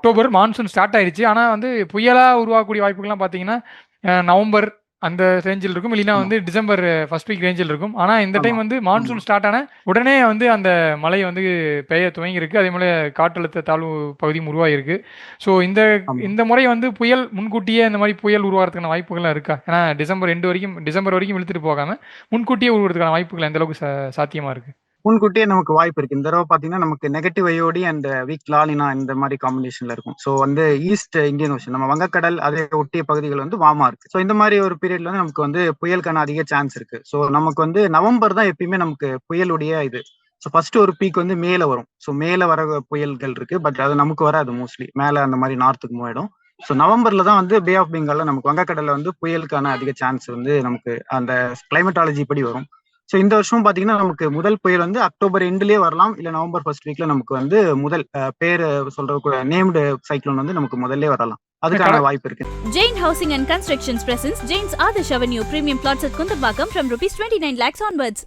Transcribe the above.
October monsoon start ஆயிடுச்சு. ஆனா வந்து புயலா உருவாகக்கூடிய வாய்ப்புகள்லாம் பார்த்தீங்கன்னா, நவம்பர் அந்த ரேஞ்சில் இருக்கும். இல்லைன்னா ஆமா, வந்து டிசம்பர் ஃபர்ஸ்ட் வீக் ரேஞ்சில் இருக்கும். ஆனா இந்த ஆமா, டைம் வந்து ஆமா, மான்சூன் ஸ்டார்ட் ஆன உடனே வந்து அந்த மழை வந்து பெய்ய துவங்கியிருக்கு. அதேபோல காற்றழுத்த தாழ்வு பகுதியும் உருவாகியிருக்கு. ஸோ இந்த ஆமா. இந்த முறை வந்து புயல் முன்கூட்டியே இந்த மாரி புயல் உருவாகுறதுக்கான வாய்ப்புகள்லாம் இருக்கா? ஏன்னா டிசம்பர் வரைக்கும் இழுத்துட்டு போகாம, முன்கூட்டியே உருவாகுறதுக்கான வாய்ப்புகள் எந்த அளவுக்கு சாத்தியமா இருக்கு? முன்கூட்டியே நமக்கு வாய்ப்பு இருக்கு. இந்த தடவ பார்த்தீங்கன்னா, நமக்கு நெகட்டிவ் ஐஓடி அண்ட் வீக் லாலினா இந்த மாரி காம்பினேஷன்ல இருக்கும். ஸோ வந்து ஈஸ்ட் இந்தியன் ஓஷன் நம்ம வங்கக்கடல் அதை ஒட்டிய பகுதிகள் வந்து வார்மா இருக்கு. ஸோ இந்த மாரி ஒரு பீரியட்ல வந்து நமக்கு வந்து புயலுக்கான அதிக சான்ஸ் இருக்கு. ஸோ நமக்கு வந்து நவம்பர் தான் எப்பயுமே நமக்கு புயலுடைய இது. ஸோ ஃபர்ஸ்ட் ஒரு பீக் வந்து மேல வரும். ஸோ மேல வர புயல்கள் இருக்கு. பட் அது நமக்கு வராது மோஸ்ட்லி. மேல அந்த மாரி நார்த்துக்கு மூவ் ஆயிடும். ஸோ நவம்பர்ல தான் வந்து பே ஆஃப் பெங்கால்ல நமக்கு வங்கக்கடல்ல வந்து புயலுக்கான அதிக சான்ஸ் வந்து நமக்கு அந்த கிளைமேட்டாலஜி படி வரும். ஸோ இந்த வருஷம் பாத்தீங்கன்னா நமக்கு முதல் புயல் வந்து அக்டோபர் எண்ட்லயே வரலாம், இல்ல நவம்பர் ஃபர்ஸ்ட் வீக்ல நமக்கு வந்து முதல் பேரு சொல்ற நேம்டு சைக்ளோன் வந்து நமக்கு முதல்ல வரலாம். கட அதுக்கான வாய்ப்பு இருக்கு. Jain Housing and Constructions presents Jain's Adarsh Avenue Premium Plots at Kundambakam from rupees 29 lakhs onwards.